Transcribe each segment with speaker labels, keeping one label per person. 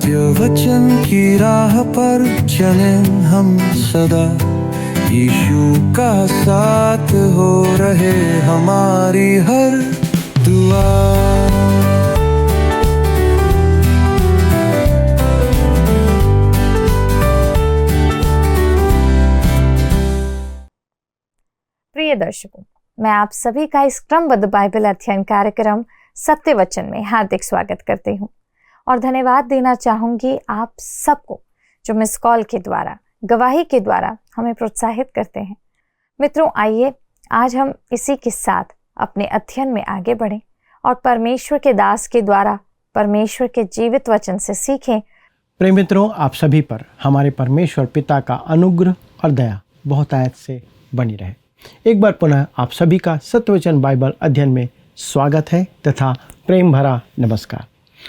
Speaker 1: सत्य वचन की राह पर चलें हम सदा, यीशु का साथ हो रहे हमारी हर दुआ।
Speaker 2: प्रिय दर्शकों, मैं आप सभी का इस क्रमबद्ध बाइबल अध्ययन कार्यक्रम सत्य वचन में हार्दिक स्वागत करती हूँ और धन्यवाद देना चाहूंगी आप सबको जो मिस कॉल के द्वारा, गवाही के द्वारा हमें प्रोत्साहित करते हैं। मित्रों, आइए आज हम इसी के साथ अपने अध्ययन में आगे बढ़ें और परमेश्वर के दास के द्वारा परमेश्वर के जीवित वचन से सीखें।
Speaker 3: प्रिय मित्रों, आप सभी पर हमारे परमेश्वर पिता का अनुग्रह और दया बहुत आयत से बनी रहे। एक बार पुनः आप सभी का सत्यवचन बाइबल अध्ययन में स्वागत है तथा प्रेम भरा नमस्कार।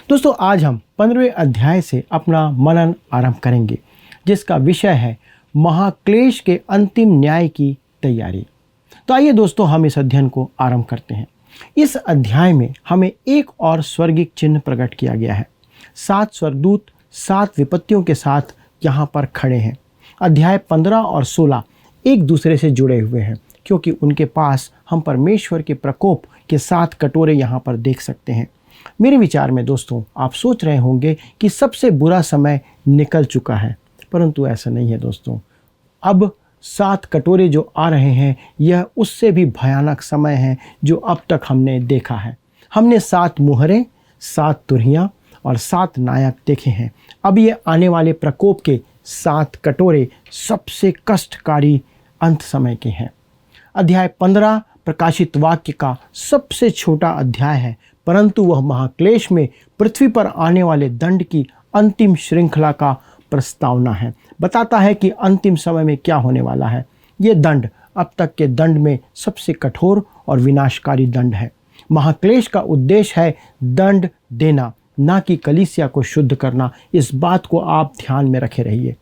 Speaker 3: दोस्तों, आज हम 15वें अध्याय से अपना मनन आरंभ करेंगे, जिसका विषय है महाक्लेश के अंतिम न्याय की तैयारी। तो आइए दोस्तों, हम इस अध्ययन को आरंभ करते हैं। इस अध्याय में हमें एक और स्वर्गिक चिन्ह प्रकट किया गया है। 7 स्वर्गदूत 7 विपत्तियों के साथ यहाँ पर खड़े हैं। अध्याय 15 और 16 एक दूसरे से जुड़े हुए हैं, क्योंकि उनके पास हम परमेश्वर के प्रकोप के 7 कटोरे यहाँ पर देख सकते हैं। मेरे विचार में दोस्तों, आप सोच रहे होंगे कि सबसे बुरा समय निकल चुका है, परंतु ऐसा नहीं है दोस्तों। अब 7 कटोरे जो आ रहे हैं, यह उससे भी भयानक समय है जो अब तक हमने देखा है। हमने 7 मुहरें, 7 तुरहियां और 7 नायक देखे हैं। अब ये आने वाले प्रकोप के 7 कटोरे सबसे कष्टकारी अंत समय के हैं। अध्याय 15 प्रकाशित वाक्य का सबसे छोटा अध्याय है, परंतु वह महाक्लेश में पृथ्वी पर आने वाले दंड की अंतिम श्रृंखला का प्रस्तावना है। बताता है कि अंतिम समय में क्या होने वाला है। ये दंड अब तक के दंड में सबसे कठोर और विनाशकारी दंड है। महाक्लेश का उद्देश्य है दंड देना, ना कि कलीसिया को शुद्ध करना। इस बात को आप ध्यान में रखे रहिए।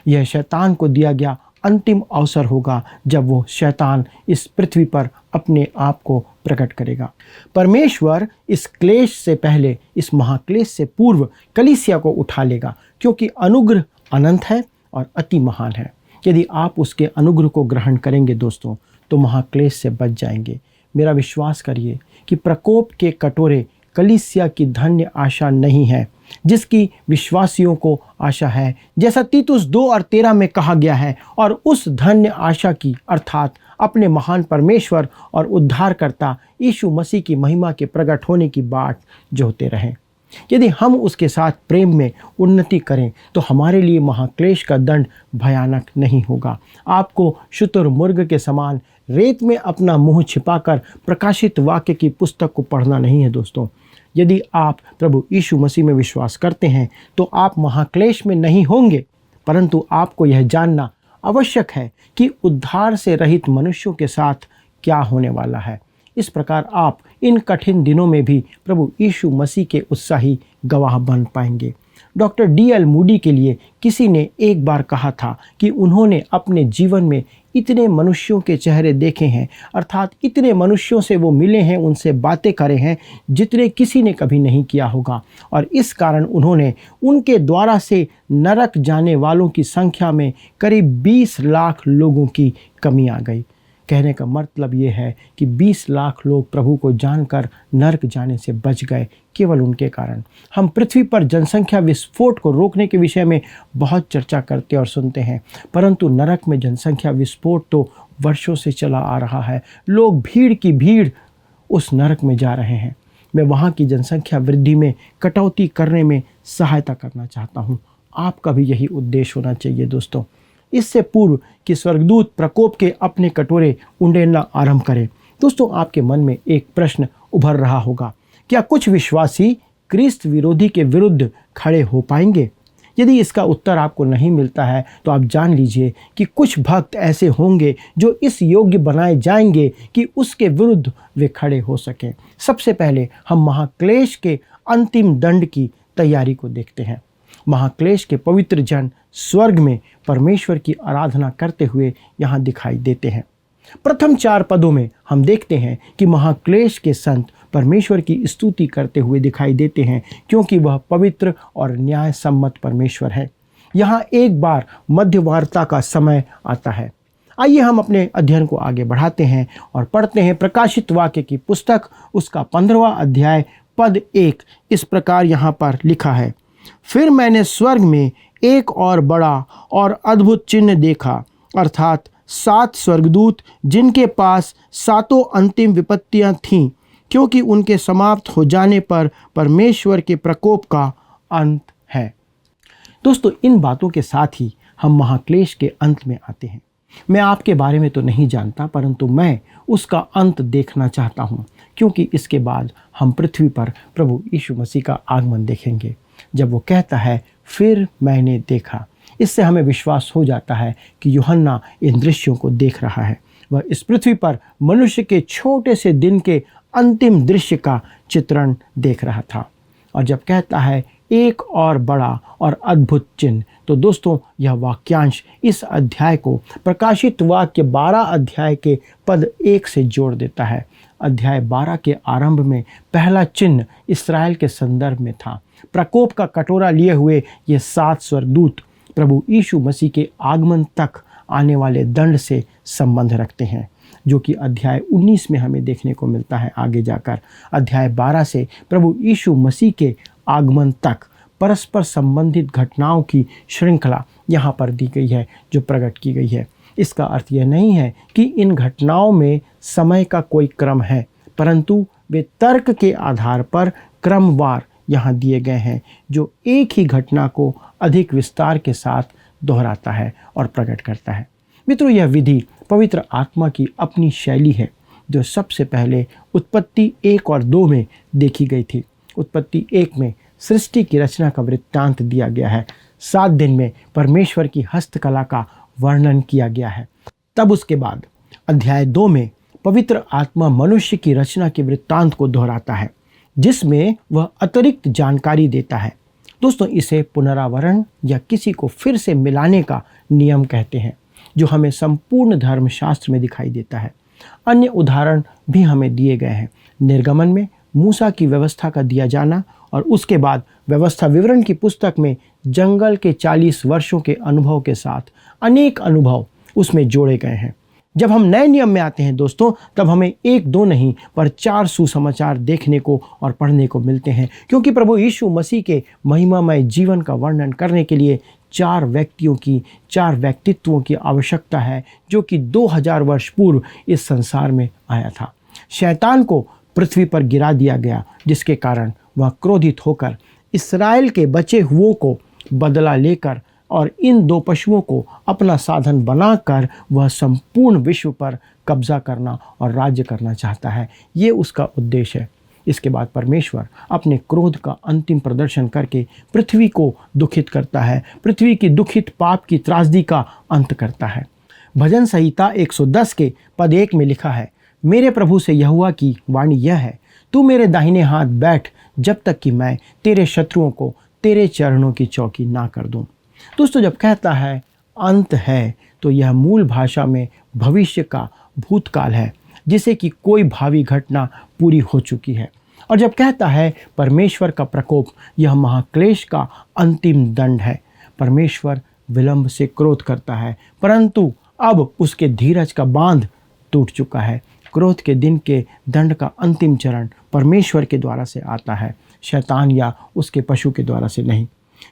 Speaker 3: यह शैतान को दिया गया अंतिम अवसर होगा जब वो शैतान इस पृथ्वी पर अपने आप को प्रकट करेगा। परमेश्वर इस क्लेश से पहले, इस महाक्लेश से पूर्व कलीसिया को उठा लेगा, क्योंकि अनुग्रह अनंत है और अति महान है। यदि आप उसके अनुग्रह को ग्रहण करेंगे दोस्तों, तो महाक्लेश से बच जाएंगे। मेरा विश्वास करिए कि प्रकोप के कटोरे कलीसिया की धन्य आशा नहीं है, जिसकी विश्वासियों को आशा है, जैसा तीतुस 2 और 13 में कहा गया है। और उस धन्य आशा की, अर्थात अपने महान परमेश्वर और उद्धारकर्ता यीशु मसीह की महिमा के प्रकट होने की बाट जोहते रहें। यदि हम उसके साथ प्रेम में उन्नति करें, तो हमारे लिए महाक्लेश का दंड भयानक नहीं होगा। आपको शुतुरमुर्ग के समान रेत में अपना मुंह छिपाकर प्रकाशित वाक्य की पुस्तक को पढ़ना नहीं है दोस्तों। यदि आप प्रभु यीशु मसीह में विश्वास करते हैं, तो आप महाक्लेश में नहीं होंगे, परंतु आपको यह जानना आवश्यक है कि उद्धार से रहित मनुष्यों के साथ क्या होने वाला है। इस प्रकार आप इन कठिन दिनों में भी प्रभु यीशु मसीह के उत्साही गवाह बन पाएंगे। Doctor D.L. मूडी के लिए किसी ने एक बार कहा था कि उन्होंने अपने जीवन में इतने मनुष्यों के चेहरे देखे हैं, अर्थात इतने मनुष्यों से वो मिले हैं, उनसे बातें करे हैं, जितने किसी ने कभी नहीं किया होगा। और इस कारण उन्होंने उनके द्वारा से नरक जाने वालों की संख्या में करीब 20 लाख लोगों की कमी आ गई। कहने का मतलब ये है कि 20 लाख लोग प्रभु को जानकर नरक जाने से बच गए केवल उनके कारण। हम पृथ्वी पर जनसंख्या विस्फोट को रोकने के विषय में बहुत चर्चा करते और सुनते हैं, परंतु नरक में जनसंख्या विस्फोट तो वर्षों से चला आ रहा है। लोग भीड़ की भीड़ उस नरक में जा रहे हैं। मैं वहाँ की जनसंख्या वृद्धि में कटौती करने में सहायता करना चाहता हूँ। आपका भी यही उद्देश्य होना चाहिए दोस्तों। इससे पूर्व कि स्वर्गदूत प्रकोप के अपने कटोरे उंडेलना आरंभ करें, दोस्तों आपके मन में एक प्रश्न उभर रहा होगा, क्या कुछ विश्वासी क्रिस्त विरोधी के विरुद्ध खड़े हो पाएंगे? यदि इसका उत्तर आपको नहीं मिलता है, तो आप जान लीजिए कि कुछ भक्त ऐसे होंगे जो इस योग्य बनाए जाएंगे कि उसके विरुद्ध वे खड़े हो सकें। सबसे पहले हम महाक्लेश के अंतिम दंड की तैयारी को देखते हैं। महाक्लेश के पवित्र जन स्वर्ग में परमेश्वर की आराधना करते हुए यहाँ दिखाई देते हैं। प्रथम 4 पदों में हम देखते हैं कि महाक्लेश के संत परमेश्वर की स्तुति करते हुए दिखाई देते हैं, क्योंकि वह पवित्र और न्याय सम्मत परमेश्वर है। यहाँ एक बार मध्यवार्ता का समय आता है। आइए हम अपने अध्ययन को आगे बढ़ाते हैं और पढ़ते हैं प्रकाशित वाक्य की पुस्तक, उसका 15वां अध्याय पद 1। इस प्रकार यहाँ पर लिखा है, फिर मैंने स्वर्ग में एक और बड़ा और अद्भुत चिन्ह देखा, अर्थात 7 स्वर्गदूत, जिनके पास 7 अंतिम विपत्तियां थीं, क्योंकि उनके समाप्त हो जाने पर परमेश्वर के प्रकोप का अंत है। दोस्तों, इन बातों के साथ ही हम महाक्लेश के अंत में आते हैं। मैं आपके बारे में तो नहीं जानता, परंतु मैं उसका अंत देखना चाहता हूँ, क्योंकि इसके बाद हम पृथ्वी पर प्रभु यीशु मसीह का आगमन देखेंगे। जब वो कहता है फिर मैंने देखा, इससे हमें विश्वास हो जाता है कि यूहन्ना इन दृश्यों को देख रहा है। वह इस पृथ्वी पर मनुष्य के छोटे से दिन के अंतिम दृश्य का चित्रण देख रहा था। और जब कहता है एक और बड़ा और अद्भुत चिन्ह, तो दोस्तों यह वाक्यांश इस अध्याय को प्रकाशित वाक्य 12 अध्याय के पद 1 से जोड़ देता है। अध्याय 12 के आरंभ में पहला चिन्ह इस्राएल के संदर्भ में था। प्रकोप का कटोरा लिए हुए ये 7 स्वर्गदूत प्रभु यीशु मसीह के आगमन तक आने वाले दंड से संबंध रखते हैं, जो कि अध्याय 19 में हमें देखने को मिलता है। आगे जाकर अध्याय 12 से प्रभु यीशु मसीह के आगमन तक परस्पर संबंधित घटनाओं की श्रृंखला यहाँ पर दी गई है, जो प्रकट की गई है। इसका अर्थ यह नहीं है कि इन घटनाओं में समय का कोई क्रम है, परंतु वे तर्क के आधार पर क्रमवार यहाँ दिए गए हैं, जो एक ही घटना को अधिक विस्तार के साथ दोहराता है और प्रकट करता है। मित्रों, यह विधि पवित्र आत्मा की अपनी शैली है, जो सबसे पहले उत्पत्ति 1 और 2 में देखी गई थी। उत्पत्ति 1 में सृष्टि की रचना का वृत्तांत दिया गया है। 7 दिन में परमेश्वर की हस्तकला का वर्णन किया गया है। तब उसके बाद अध्याय 2 में पवित्र आत्मा मनुष्य की रचना के वृत्तांत को दोहराता है, जिसमें वह अतिरिक्त जानकारी देता है। दोस्तों, इसे पुनरावरण या किसी को फिर से मिलाने का नियम कहते हैं, जो हमें संपूर्ण धर्मशास्त्र में दिखाई देता है। अन्य उदाहरण भी हमें दिए गए हैं। निर्गमन में मूसा की व्यवस्था का दिया जाना, और उसके बाद व्यवस्था विवरण की पुस्तक में जंगल के 40 वर्षों के अनुभव के साथ अनेक अनुभव उसमें जोड़े गए हैं। जब हम नए नियम में आते हैं दोस्तों, तब हमें 1-2 नहीं पर 4 सुसमाचार देखने को और पढ़ने को मिलते हैं, क्योंकि प्रभु यीशु मसीह के महिमामय जीवन का वर्णन करने के लिए 4 व्यक्तित्वों की आवश्यकता है, जो कि 2000 वर्ष पूर्व इस संसार में आया था। शैतान को पृथ्वी पर गिरा दिया गया, जिसके कारण वह क्रोधित होकर इस्राएल के बचे हुओं को बदला लेकर और इन 2 पशुओं को अपना साधन बनाकर वह संपूर्ण विश्व पर कब्जा करना और राज्य करना चाहता है। ये उसका उद्देश्य है। इसके बाद परमेश्वर अपने क्रोध का अंतिम प्रदर्शन करके पृथ्वी को दुखित करता है, पृथ्वी की दुखित पाप की त्रासदी का अंत करता है। भजन संहिता 110 के पद 1 में लिखा है, मेरे प्रभु से यहोवा की वाणी यह है, तू मेरे दाहिने हाथ बैठ, जब तक कि मैं तेरे शत्रुओं को तेरे चरणों की चौकी ना कर दूं। दोस्तों, जब कहता है अंत है, तो यह मूल भाषा में भविष्य का भूतकाल है, जिसे कि कोई भावी घटना पूरी हो चुकी है। और जब कहता है परमेश्वर का प्रकोप, यह महाक्लेश का अंतिम दंड है। परमेश्वर विलंब से क्रोध करता है, परंतु अब उसके धीरज का बांध टूट चुका है। क्रोध के दिन के दंड का अंतिम चरण परमेश्वर के द्वारा से आता है, शैतान या उसके पशु के द्वारा से नहीं।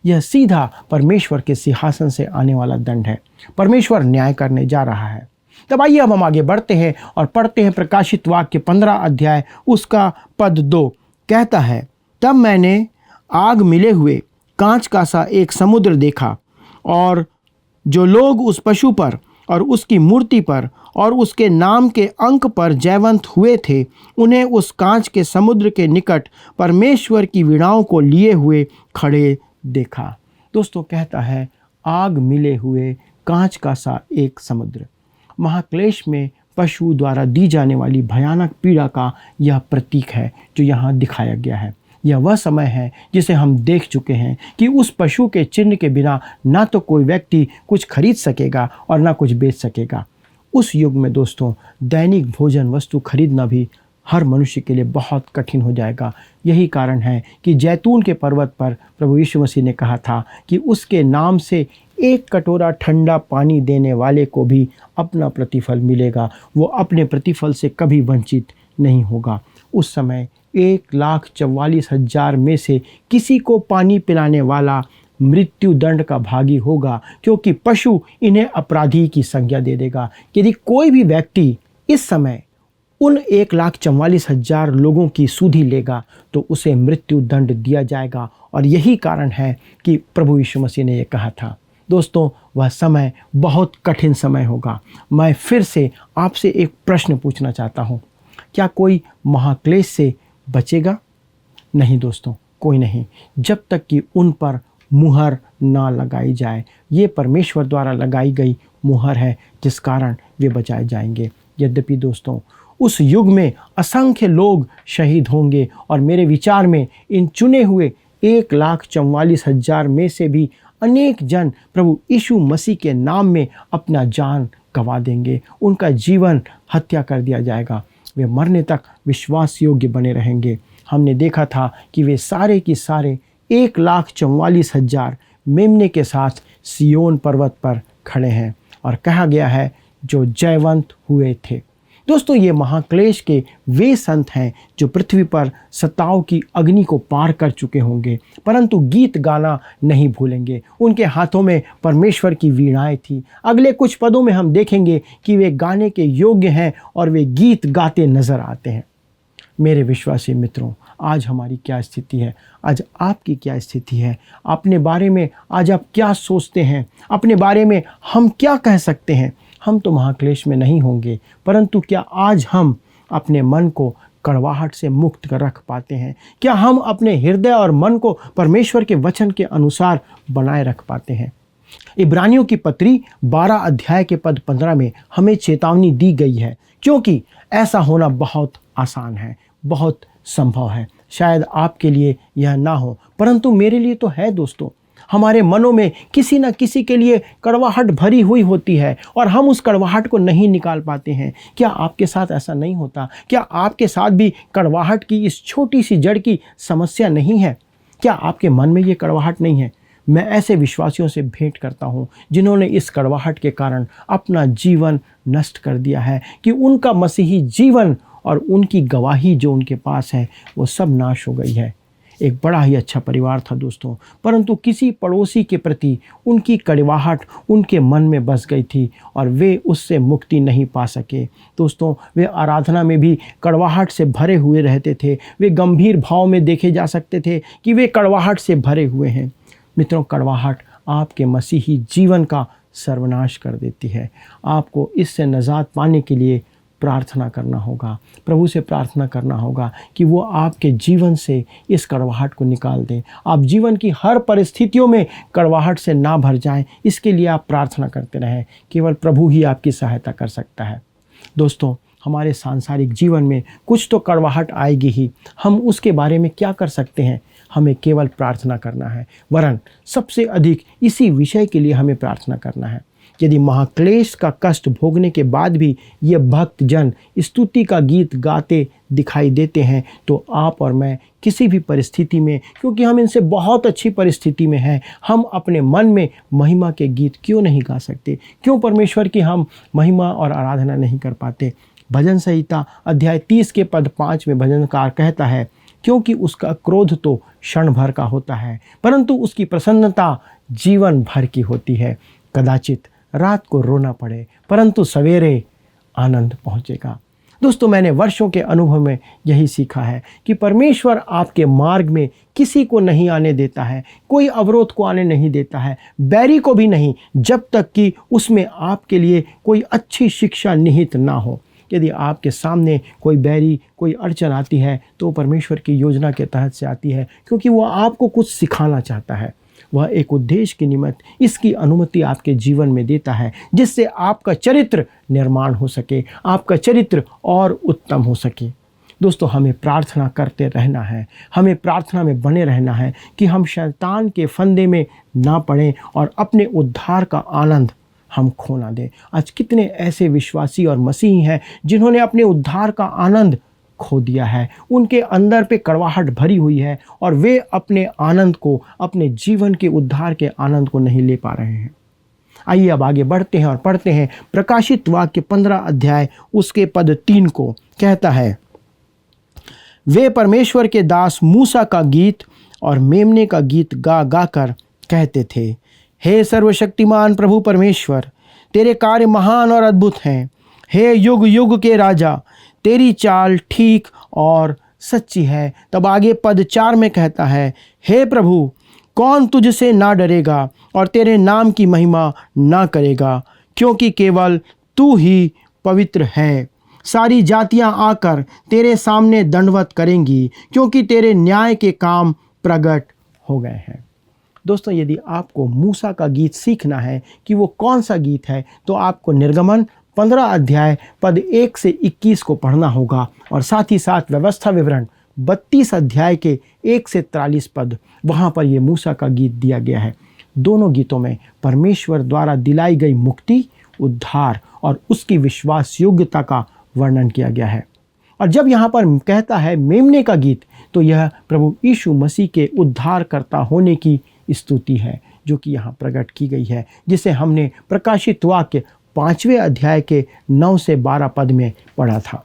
Speaker 3: यह सीधा परमेश्वर के सिंहासन से आने वाला दंड है। परमेश्वर न्याय करने जा रहा है। तब आइए अब हम आगे बढ़ते हैं और पढ़ते हैं प्रकाशित वाक्य 15 अध्याय उसका पद 2। कहता है, तब मैंने आग मिले हुए कांच का सा एक समुद्र देखा, और जो लोग उस पशु पर और उसकी मूर्ति पर और उसके नाम के अंक पर जयवंत हुए थे, उन्हें उस कांच के समुद्र के निकट परमेश्वर की वीणाओं को लिए हुए खड़े देखा। दोस्तों, कहता है आग मिले हुए कांच का सा एक समुद्र। महाक्लेश में पशु द्वारा दी जाने वाली भयानक पीड़ा का यह प्रतीक है, जो यहाँ दिखाया गया है। यह वह समय है जिसे हम देख चुके हैं कि उस पशु के चिन्ह के बिना ना तो कोई व्यक्ति कुछ खरीद सकेगा और ना कुछ बेच सकेगा। उस युग में दोस्तों, दैनिक भोजन वस्तु खरीदना भी हर मनुष्य के लिए बहुत कठिन हो जाएगा। यही कारण है कि जैतून के पर्वत पर प्रभु यीशु मसीह ने कहा था कि उसके नाम से एक कटोरा ठंडा पानी देने वाले को भी अपना प्रतिफल मिलेगा, वो अपने प्रतिफल से कभी वंचित नहीं होगा। उस समय 1,44,000 में से किसी को पानी पिलाने वाला मृत्यु दंड का भागी होगा, क्योंकि पशु इन्हें अपराधी की संज्ञा दे देगा। यदि कोई भी व्यक्ति इस समय उन 1,44,000 लोगों की सुधि लेगा तो उसे मृत्यु दंड दिया जाएगा। और यही कारण है कि प्रभु यीशु मसीह ने यह कहा था। दोस्तों, वह समय बहुत कठिन समय होगा। मैं फिर से आपसे एक प्रश्न पूछना चाहता हूँ, क्या कोई महाक्लेश से बचेगा? नहीं दोस्तों, कोई नहीं, जब तक कि उन पर मुहर ना लगाई जाए। ये परमेश्वर द्वारा लगाई गई मुहर है जिस कारण वे बचाए जाएंगे। यद्यपि दोस्तों, उस युग में असंख्य लोग शहीद होंगे और मेरे विचार में इन चुने हुए 1,44,000 में से भी अनेक जन प्रभु यीशु मसीह के नाम में अपना जान गंवा देंगे। उनका जीवन हत्या कर दिया जाएगा। वे मरने तक विश्वास योग्य बने रहेंगे। हमने देखा था कि वे सारे की सारे 1,44,000 मेमने के साथ सियोन पर्वत पर खड़े हैं और कहा गया है जो जयवंत हुए थे। दोस्तों, ये महाक्लेश के वे संत हैं जो पृथ्वी पर सताव की अग्नि को पार कर चुके होंगे, परंतु गीत गाना नहीं भूलेंगे। उनके हाथों में परमेश्वर की वीणाएं थी। अगले कुछ पदों में हम देखेंगे कि वे गाने के योग्य हैं और वे गीत गाते नजर आते हैं। मेरे विश्वासी मित्रों, आज हमारी क्या स्थिति है? आज आपकी क्या स्थिति है? अपने बारे में आज आप क्या सोचते हैं? अपने बारे में हम क्या कह सकते हैं? हम तो महाक्लेश में नहीं होंगे, परंतु क्या आज हम अपने मन को कड़वाहट से मुक्त कर रख पाते हैं? क्या हम अपने हृदय और मन को परमेश्वर के वचन के अनुसार बनाए रख पाते हैं? इब्रानियों की पत्री 12 अध्याय के पद 15 में हमें चेतावनी दी गई है, क्योंकि ऐसा होना बहुत आसान है, बहुत संभव है। शायद आपके लिए यह ना हो, परंतु मेरे लिए तो है। दोस्तों, हमारे मनों में किसी न किसी के लिए कड़वाहट भरी हुई होती है और हम उस कड़वाहट को नहीं निकाल पाते हैं। क्या आपके साथ ऐसा नहीं होता? क्या आपके साथ भी कड़वाहट की इस छोटी सी जड़ की समस्या नहीं है? क्या आपके मन में ये कड़वाहट नहीं है? मैं ऐसे विश्वासियों से भेंट करता हूँ जिन्होंने इस कड़वाहट के कारण अपना जीवन नष्ट कर दिया है कि उनका मसीही जीवन और उनकी गवाही जो उनके पास है वो सब नाश हो गई है। एक बड़ा ही अच्छा परिवार था दोस्तों, परंतु किसी पड़ोसी के प्रति उनकी कड़वाहट उनके मन में बस गई थी और वे उससे मुक्ति नहीं पा सके। दोस्तों, वे आराधना में भी कड़वाहट से भरे हुए रहते थे। वे गंभीर भाव में देखे जा सकते थे कि वे कड़वाहट से भरे हुए हैं। मित्रों, कड़वाहट आपके मसीही जीवन का सर्वनाश कर देती है। आपको इससे निजात पाने के लिए प्रार्थना करना होगा, प्रभु से प्रार्थना करना होगा कि वो आपके जीवन से इस कड़वाहट को निकाल दें। आप जीवन की हर परिस्थितियों में कड़वाहट से ना भर जाएं, इसके लिए आप प्रार्थना करते रहें। केवल प्रभु ही आपकी सहायता कर सकता है। दोस्तों, हमारे सांसारिक जीवन में कुछ तो कड़वाहट आएगी ही। हम उसके बारे में क्या कर सकते हैं? हमें केवल प्रार्थना करना है, वरन सबसे अधिक इसी विषय के लिए हमें प्रार्थना करना है। यदि महाक्लेश का कष्ट भोगने के बाद भी ये भक्त जन स्तुति का गीत गाते दिखाई देते हैं, तो आप और मैं किसी भी परिस्थिति में, क्योंकि हम इनसे बहुत अच्छी परिस्थिति में हैं, हम अपने मन में महिमा के गीत क्यों नहीं गा सकते? क्यों परमेश्वर की हम महिमा और आराधना नहीं कर पाते? भजन संहिता अध्याय 30 के पद 5 में भजनकार कहता है, क्योंकि उसका क्रोध तो क्षण भर का होता है, परंतु उसकी प्रसन्नता जीवन भर की होती है। कदाचित रात को रोना पड़े, परंतु सवेरे आनंद पहुंचेगा। दोस्तों, मैंने वर्षों के अनुभव में यही सीखा है कि परमेश्वर आपके मार्ग में किसी को नहीं आने देता है, कोई अवरोध को आने नहीं देता है, बैरी को भी नहीं, जब तक कि उसमें आपके लिए कोई अच्छी शिक्षा निहित ना हो। यदि आपके सामने कोई बैरी, कोई अड़चन आती है तो परमेश्वर की योजना के तहत से आती है, क्योंकि वह आपको कुछ सिखाना चाहता है। वह एक उद्देश्य के निमित्त इसकी अनुमति आपके जीवन में देता है, जिससे आपका चरित्र निर्माण हो सके, आपका चरित्र और उत्तम हो सके। दोस्तों, हमें प्रार्थना करते रहना है, हमें प्रार्थना में बने रहना है कि हम शैतान के फंदे में ना पड़ें और अपने उद्धार का आनंद हम खो ना दें। आज कितने ऐसे विश्वासी और मसीही हैं जिन्होंने अपने उद्धार का आनंद खो दिया है, उनके अंदर पे कड़वाहट भरी हुई है और वे अपने आनंद को, अपने जीवन के उद्धार के आनंद को नहीं ले पा रहे हैं। आइए अब आगे बढ़ते हैं और पढ़ते हैं प्रकाशित वाक्य 15 अध्याय उसके पद 3 को। कहता है, वे परमेश्वर के दास मूसा का गीत और मेमने का गीत गा गा कर कहते थे, हे सर्वशक्तिमान प्रभु परमेश्वर, तेरे कार्य महान और अद्भुत हैं। हे युग युग के राजा, तेरी चाल ठीक और सच्ची है। तब आगे पद 4 में कहता है, हे प्रभु, कौन तुझसे ना डरेगा और तेरे नाम की महिमा ना करेगा, क्योंकि केवल तू ही पवित्र है। सारी जातियां आकर तेरे सामने दंडवत करेंगी, क्योंकि तेरे न्याय के काम प्रकट हो गए हैं। दोस्तों, यदि आपको मूसा का गीत सीखना है कि वो कौन सा गीत है, तो आपको निर्गमन 15 अध्याय पद 1 से 21 को पढ़ना होगा और साथ ही साथ व्यवस्था विवरण 32 अध्याय के 1 से 43 पद, वहाँ पर ये मूसा का गीत दिया गया है। दोनों गीतों में परमेश्वर द्वारा दिलाई गई मुक्ति, उद्धार और उसकी विश्वास योग्यता का वर्णन किया गया है। और जब यहाँ पर कहता है मेमने का गीत, तो यह प्रभु यीशु मसीह के उद्धारकर्ता होने की स्तुति है, जो कि यहाँ प्रकट की गई है, जिसे हमने प्रकाशित वाक्य 5वें अध्याय के 9 से 12 पद में पढ़ा था।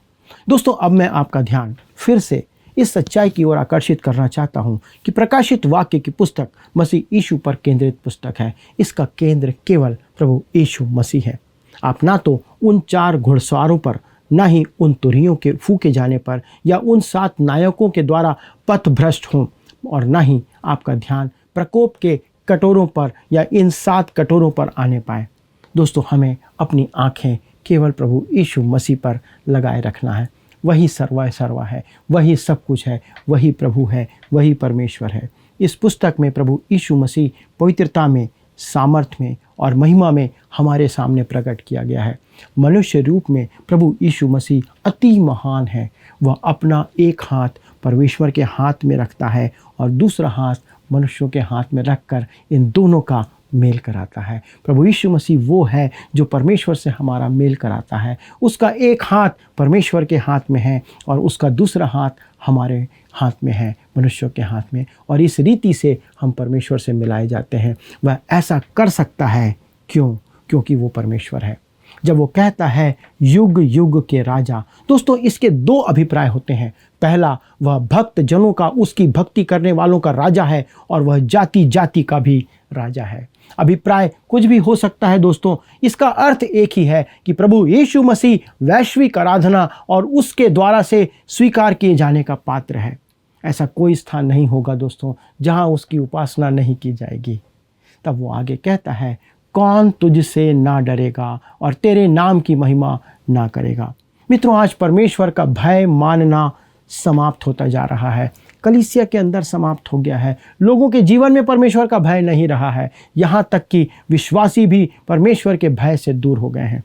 Speaker 3: दोस्तों, अब मैं आपका ध्यान फिर से इस सच्चाई की ओर आकर्षित करना चाहता हूँ कि प्रकाशित वाक्य की पुस्तक मसीह यीशु पर केंद्रित पुस्तक है। इसका केंद्र केवल प्रभु यीशु मसीह है। आप ना तो उन 4 घुड़सवारों पर, ना ही उन तुरहियों के फूके जाने पर या उन 7 नायकों के द्वारा पथभ्रष्ट हों, और ना ही आपका ध्यान प्रकोप के कटोरों पर या इन 7 कटोरों पर आने पाए। दोस्तों, हमें अपनी आंखें केवल प्रभु यीशु मसीह पर लगाए रखना है। वही सर्वा है, वही सब कुछ है, वही प्रभु है, वही परमेश्वर है। इस पुस्तक में प्रभु यीशु मसीह पवित्रता में, सामर्थ्य में और महिमा में हमारे सामने प्रकट किया गया है। मनुष्य रूप में प्रभु यीशु मसीह अति महान है। वह अपना एक हाथ परमेश्वर के हाथ में रखता है और दूसरा हाथ मनुष्यों के हाथ में रखकर इन दोनों का मेल कराता है। प्रभु यीशु मसीह वो है जो परमेश्वर से हमारा मेल कराता है। उसका एक हाथ परमेश्वर के हाथ में है और उसका दूसरा हाथ हमारे हाथ में है, मनुष्यों के हाथ में, और इस रीति से हम परमेश्वर से मिलाए जाते हैं। वह ऐसा कर सकता है क्योंकि वो परमेश्वर है। जब वो कहता है युग युग के राजा, दोस्तों, इसके 2 अभिप्राय होते हैं। पहला, वह भक्त जनों का, उसकी भक्ति करने वालों का राजा है, और वह जाति जाति का भी राजा है। अभिप्राय कुछ भी हो सकता है दोस्तों, इसका अर्थ एक ही है कि प्रभु यीशु मसीह वैश्विक आराधना और उसके द्वारा से स्वीकार किए जाने का पात्र है। ऐसा कोई स्थान नहीं होगा दोस्तों जहां उसकी उपासना नहीं की जाएगी। तब वो आगे कहता है, कौन तुझसे ना डरेगा और तेरे नाम की महिमा ना करेगा। मित्रों, आज परमेश्वर का भय मानना समाप्त होता जा रहा है। कलीसिया के अंदर समाप्त हो गया है। लोगों के जीवन में परमेश्वर का भय नहीं रहा है। यहाँ तक कि विश्वासी भी परमेश्वर के भय से दूर हो गए हैं।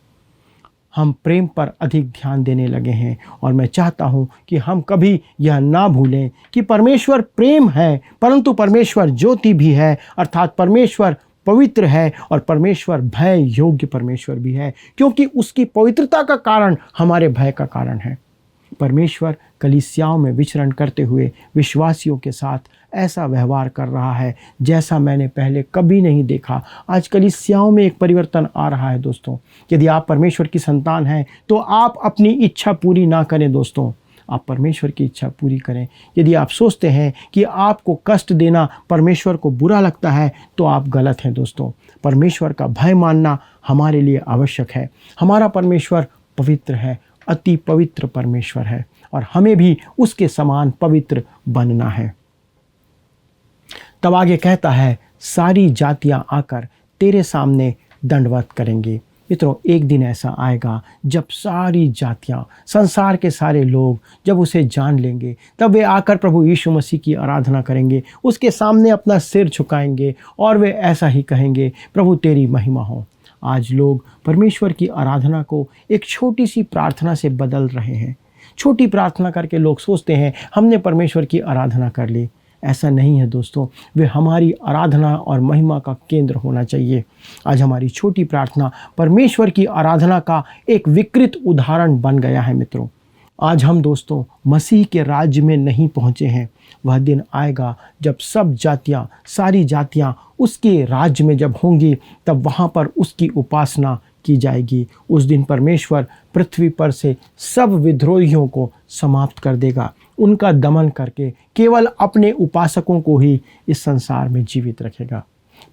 Speaker 3: हम प्रेम पर अधिक ध्यान देने लगे हैं, और मैं चाहता हूँ कि हम कभी यह ना भूलें कि परमेश्वर प्रेम है, परंतु परमेश्वर ज्योति भी है, अर्थात परमेश्वर पवित्र है और परमेश्वर भय योग्य परमेश्वर भी है, क्योंकि उसकी पवित्रता का कारण हमारे भय का कारण है। परमेश्वर कलीसियाओं में विचरण करते हुए विश्वासियों के साथ ऐसा व्यवहार कर रहा है जैसा मैंने पहले कभी नहीं देखा। आज कलीसियाओं में एक परिवर्तन आ रहा है दोस्तों। यदि आप परमेश्वर की संतान हैं तो आप अपनी इच्छा पूरी ना करें दोस्तों, आप परमेश्वर की इच्छा पूरी करें। यदि आप सोचते हैं कि आपको कष्ट देना परमेश्वर को बुरा लगता है तो आप गलत हैं दोस्तों। परमेश्वर का भय मानना हमारे लिए आवश्यक है। हमारा परमेश्वर पवित्र है, अति पवित्र परमेश्वर है, और हमें भी उसके समान पवित्र बनना है। तब आगे कहता है, सारी जातियां आकर तेरे सामने दंडवत करेंगे। मित्रों, एक दिन ऐसा आएगा जब सारी जातियां, संसार के सारे लोग जब उसे जान लेंगे, तब वे आकर प्रभु यीशु मसीह की आराधना करेंगे, उसके सामने अपना सिर झुकाएंगे और वे ऐसा ही कहेंगे, प्रभु तेरी महिमा हो। आज लोग परमेश्वर की आराधना को एक छोटी सी प्रार्थना से बदल रहे हैं। छोटी प्रार्थना करके लोग सोचते हैं हमने परमेश्वर की आराधना कर ली। ऐसा नहीं है दोस्तों, वे हमारी आराधना और महिमा का केंद्र होना चाहिए। आज हमारी छोटी प्रार्थना परमेश्वर की आराधना का एक विकृत उदाहरण बन गया है मित्रों। आज हम दोस्तों मसीह के राज्य में नहीं पहुँचे हैं। वह दिन आएगा जब सब जातियाँ, सारी जातियाँ उसके राज्य में जब होंगी, तब वहाँ पर उसकी उपासना की जाएगी। उस दिन परमेश्वर पृथ्वी पर से सब विद्रोहियों को समाप्त कर देगा, उनका दमन करके केवल अपने उपासकों को ही इस संसार में जीवित रखेगा।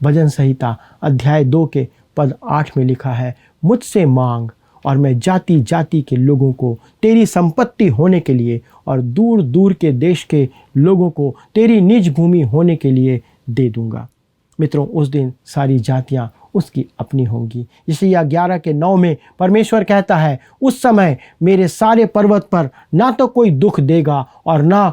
Speaker 3: भजन संहिता अध्याय 2 के पद 8 में लिखा है, मुझसे मांग और मैं जाति जाति के लोगों को तेरी संपत्ति होने के लिए और दूर दूर के देश के लोगों को तेरी निज भूमि होने के लिए दे दूंगा। मित्रों, उस दिन सारी जातियां उसकी अपनी होंगी। यशायाह 11 के 9 में परमेश्वर कहता है, उस समय मेरे सारे पर्वत पर ना तो कोई दुख देगा और ना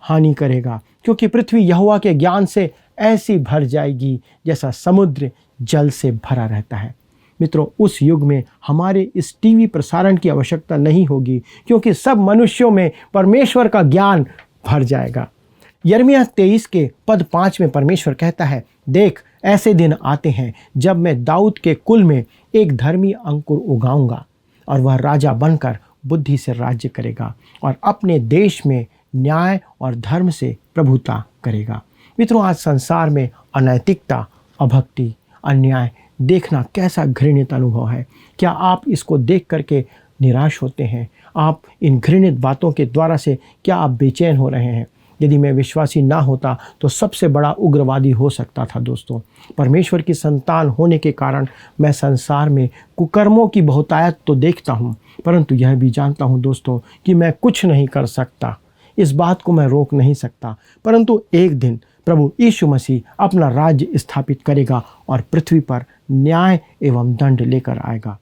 Speaker 3: हानि करेगा, क्योंकि पृथ्वी यहोवा के ज्ञान से ऐसी भर जाएगी जैसा समुद्र जल से भरा रहता है। मित्रों, उस युग में हमारे इस टीवी प्रसारण की आवश्यकता नहीं होगी, क्योंकि सब मनुष्यों में परमेश्वर का ज्ञान भर जाएगा। यिर्मयाह 23 के पद 5 में परमेश्वर कहता है, देख ऐसे दिन आते हैं जब मैं दाऊद के कुल में एक धर्मी अंकुर उगाऊंगा और वह राजा बनकर बुद्धि से राज्य करेगा और अपने देश में न्याय और धर्म से प्रभुता करेगा। मित्रों, आज संसार में अनैतिकता, अभक्ति, अन्याय देखना कैसा घृणित अनुभव है। क्या आप इसको देख करके निराश होते हैं? आप इन घृणित बातों के द्वारा से क्या आप बेचैन हो रहे हैं? यदि मैं विश्वासी ना होता तो सबसे बड़ा उग्रवादी हो सकता था। दोस्तों, परमेश्वर की संतान होने के कारण मैं संसार में कुकर्मों की बहुतायत तो देखता हूँ, परंतु यह भी जानता हूँ दोस्तों कि मैं कुछ नहीं कर सकता। इस बात को मैं रोक नहीं सकता, परंतु एक दिन प्रभु यीशु मसीह अपना राज्य स्थापित करेगा और पृथ्वी पर न्याय एवं दंड लेकर आएगा।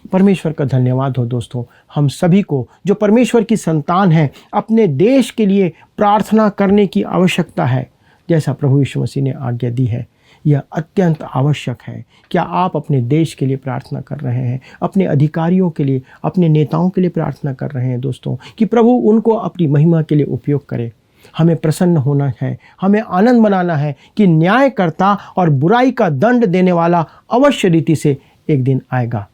Speaker 3: परमेश्वर का धन्यवाद हो दोस्तों। हम सभी को जो परमेश्वर की संतान है, अपने देश के लिए प्रार्थना करने की आवश्यकता है, जैसा प्रभु यीशु मसीह ने आज्ञा दी है। यह अत्यंत आवश्यक है। क्या आप अपने देश के लिए प्रार्थना कर रहे हैं? अपने अधिकारियों के लिए, अपने नेताओं के लिए प्रार्थना कर रहे हैं दोस्तों, कि प्रभु उनको अपनी महिमा के लिए उपयोग करे। हमें प्रसन्न होना है, हमें आनंद मनाना है कि न्यायकर्ता और बुराई का दंड देने वाला अवश्य रीति से एक दिन आएगा।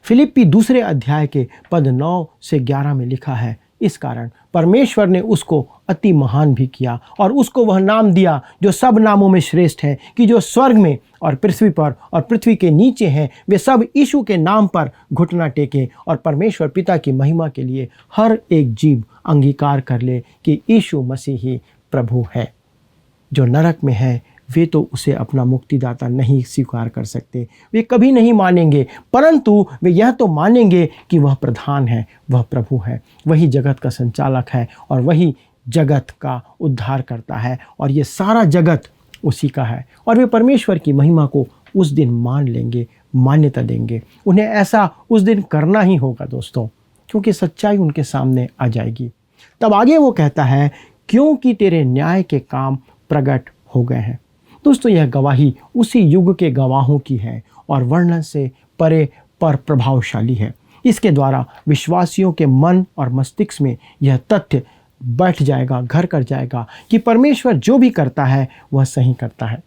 Speaker 3: फिलिप्पी 2 अध्याय के पद 9 से 11 में लिखा है, इस कारण परमेश्वर ने उसको अति महान भी किया और उसको वह नाम दिया जो सब नामों में श्रेष्ठ है, कि जो स्वर्ग में और पृथ्वी पर और पृथ्वी के नीचे हैं, वे सब यीशु के नाम पर घुटना टेकें और परमेश्वर पिता की महिमा के लिए हर एक जीव अंगीकार कर ले कि यीशु मसीह ही प्रभु है। जो नरक में है वे तो उसे अपना मुक्तिदाता नहीं स्वीकार कर सकते, वे कभी नहीं मानेंगे, परंतु वे यह तो मानेंगे कि वह प्रधान है, वह प्रभु है, वही जगत का संचालक है और वही जगत का उद्धार करता है और ये सारा जगत उसी का है। और वे परमेश्वर की महिमा को उस दिन मान लेंगे, मान्यता देंगे। उन्हें ऐसा उस दिन करना ही होगा दोस्तों, क्योंकि सच्चाई उनके सामने आ जाएगी। तब आगे वो कहता है, क्योंकि तेरे न्याय के काम प्रकट हो गए हैं। दोस्तों, यह गवाही उसी युग के गवाहों की है और वर्णन से परे पर प्रभावशाली है। इसके द्वारा विश्वासियों के मन और मस्तिष्क में यह तथ्य बैठ जाएगा, घर कर जाएगा कि परमेश्वर जो भी करता है वह सही करता है।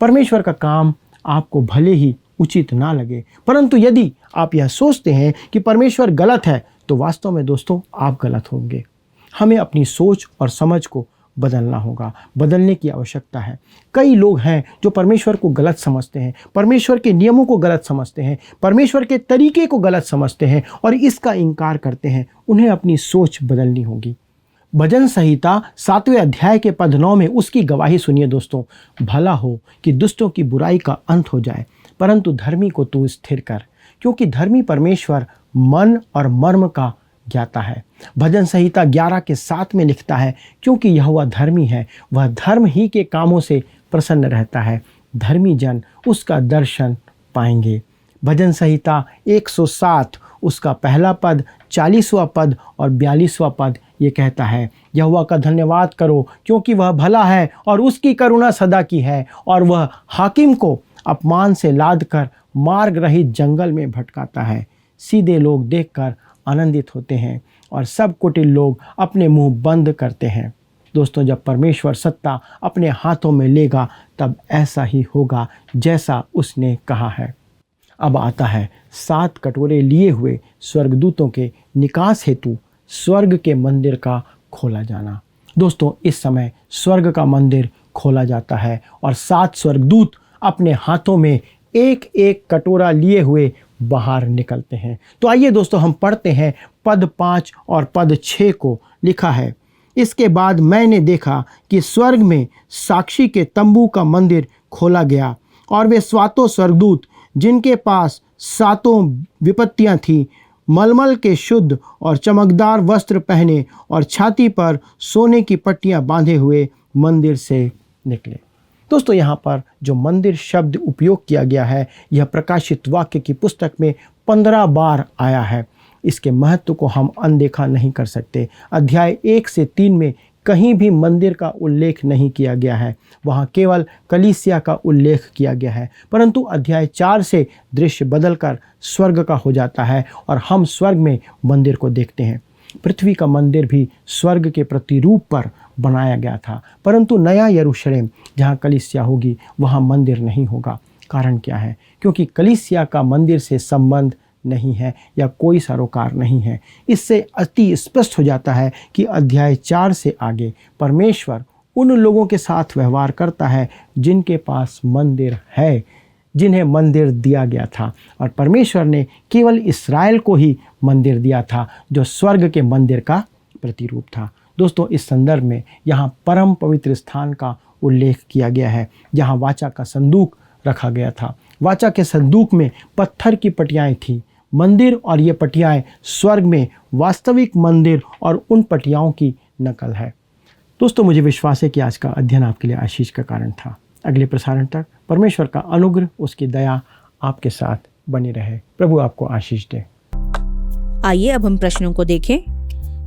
Speaker 3: परमेश्वर का काम आपको भले ही उचित ना लगे, परंतु यदि आप यह सोचते हैं कि परमेश्वर गलत है, तो वास्तव में दोस्तों आप गलत होंगे। हमें अपनी सोच और समझ को बदलना होगा, बदलने की आवश्यकता है। कई लोग हैं जो परमेश्वर को गलत समझते हैं, परमेश्वर के नियमों को गलत समझते हैं, परमेश्वर के तरीके को गलत समझते हैं और इसका इनकार करते हैं। उन्हें अपनी सोच बदलनी होगी। भजन संहिता 7वें अध्याय के पद 9 में उसकी गवाही सुनिए दोस्तों, भला हो कि दुष्टों की बुराई का अंत हो जाए, परंतु धर्मी को तू स्थिर कर, क्योंकि धर्मी परमेश्वर मन और मर्म का ज्ञाता है। भजन संहिता 11 के 7 में लिखता है, क्योंकि यहोवा धर्मी है, वह धर्म ही के कामों से प्रसन्न रहता है, धर्मी जन उसका दर्शन पाएंगे। भजन संहिता 107 उसका पहला पद, 40वां पद और 42वां पद ये कहता है, यहोवा का धन्यवाद करो, क्योंकि वह भला है और उसकी करुणा सदा की है, और वह हाकिम को अपमान से लाद कर मार्ग रहित जंगल में भटकाता है। सीधे लोग देखकर आनंदित होते हैं और सब कुटिल लोग अपने मुंह बंद करते हैं। दोस्तों, जब परमेश्वर सत्ता अपने हाथों में लेगा तब ऐसा ही होगा जैसा उसने कहा है। अब आता है 7 कटोरे लिए हुए स्वर्गदूतों के निकास हेतु स्वर्ग के मंदिर का खोला जाना। दोस्तों, इस समय स्वर्ग का मंदिर खोला जाता है और 7 स्वर्गदूत अपने हाथों में एक एक कटोरा लिए हुए बाहर निकलते हैं। तो आइए दोस्तों, हम पढ़ते हैं पद 5 और पद 6 को। लिखा है, इसके बाद मैंने देखा कि स्वर्ग में साक्षी के तंबू का मंदिर खोला गया और वे 7 स्वर्गदूत जिनके पास 7 विपत्तियां थीं, मलमल के शुद्ध और चमकदार वस्त्र पहने और छाती पर सोने की पट्टियां बांधे हुए मंदिर से निकले। दोस्तों, यहाँ पर जो मंदिर शब्द उपयोग किया गया है, यह प्रकाशित वाक्य की पुस्तक में 15 बार आया है। इसके महत्व को हम अनदेखा नहीं कर सकते। अध्याय 1 से 3 में कहीं भी मंदिर का उल्लेख नहीं किया गया है, वहाँ केवल कलीसिया का उल्लेख किया गया है। परंतु अध्याय 4 से दृश्य बदलकर स्वर्ग का हो जाता है और हम स्वर्ग में मंदिर को देखते हैं। पृथ्वी का मंदिर भी स्वर्ग के प्रतिरूप पर बनाया गया था, परंतु नया यरूशलेम जहाँ कलीसिया होगी वहाँ मंदिर नहीं होगा। कारण क्या है? क्योंकि कलीसिया का मंदिर से संबंध नहीं है या कोई सरोकार नहीं है। इससे अति स्पष्ट हो जाता है कि अध्याय 4 से आगे परमेश्वर उन लोगों के साथ व्यवहार करता है जिनके पास मंदिर है, जिन्हें मंदिर दिया गया था। और परमेश्वर ने केवल इस्राएल को ही मंदिर दिया था जो स्वर्ग के मंदिर का प्रतिरूप था। दोस्तों, इस संदर्भ में यहाँ परम पवित्र स्थान का उल्लेख किया गया है जहाँ वाचा का संदूक रखा गया था। वाचा के संदूक में पत्थर की पटियाएं थीं। मंदिर और ये पटियाएं स्वर्ग में वास्तविक मंदिर और उन पटियाओं की नकल है। दोस्तों, मुझे विश्वास है कि आज का अध्ययन आपके लिए आशीष का कारण था। अगले प्रसारण तक परमेश्वर का अनुग्रह, उसकी दया आपके साथ बनी रहे। प्रभु आपको आशीष दे।
Speaker 4: आइए अब हम प्रश्नों को देखें।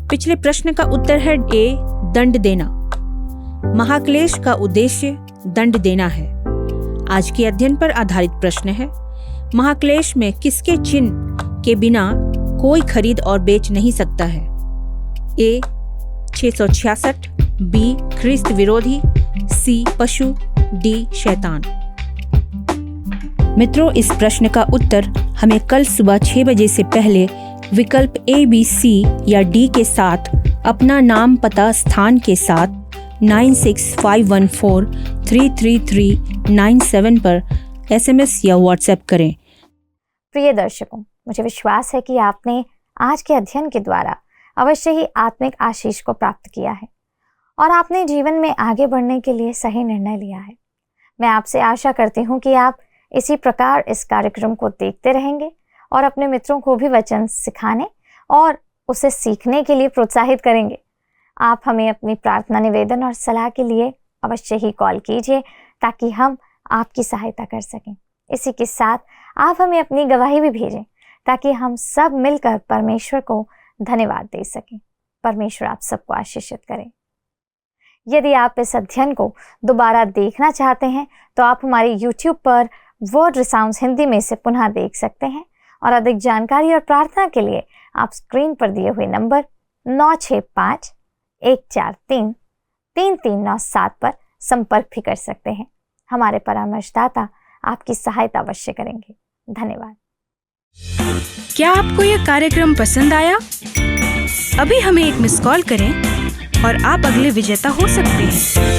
Speaker 4: पिछले प्रश्न का उत्तर है ए, दंड देना। महाक्लेश का उद्देश्य दंड देना है। आज के अध्ययन पर आधारित प्रश्न है, महाक्लेश में किसके चिन्ह के बिना कोई खरीद और बेच नहीं सकता है? ए 666, बी ख्रिस्त विरोधी, सी पशु, डी शैतान। मित्रों, इस प्रश्न का उत्तर हमें कल सुबह 6 बजे से पहले विकल्प ए, बी, सी या डी के साथ अपना नाम, पता, स्थान के साथ 9651433397 पर SMS या WhatsApp करें।
Speaker 2: प्रिय दर्शकों, मुझे विश्वास है कि आपने आज के अध्ययन के द्वारा अवश्य ही आत्मिक आशीष को प्राप्त किया है और आपने जीवन में आगे बढ़ने के लिए सही निर्णय लिया है। मैं आपसे आशा करती हूँ कि आप इसी प्रकार इस कार्यक्रम को देखते रहेंगे और अपने मित्रों को भी वचन सिखाने और उसे सीखने के लिए प्रोत्साहित करेंगे। आप हमें अपनी प्रार्थना, निवेदन और सलाह के लिए अवश्य ही कॉल कीजिए ताकि हम आपकी सहायता कर सकें। इसी के साथ आप हमें अपनी गवाही भी भेजें ताकि हम सब मिलकर परमेश्वर को धन्यवाद दे सकें। परमेश्वर आप सबको आशीषित करें। यदि आप इस अध्ययन को दोबारा देखना चाहते हैं तो आप हमारे YouTube पर वर्ड रिसाउंड्स हिंदी में से पुनः देख सकते हैं और अधिक जानकारी और प्रार्थना के लिए आप स्क्रीन पर दिए हुए नंबर 9651433397 पर संपर्क भी कर सकते हैं। हमारे परामर्शदाता आपकी सहायता अवश्य करेंगे। धन्यवाद।
Speaker 5: क्या आपको यह कार्यक्रम पसंद आया? अभी हमें एक मिस कॉल करें और आप अगले विजेता हो सकते हैं।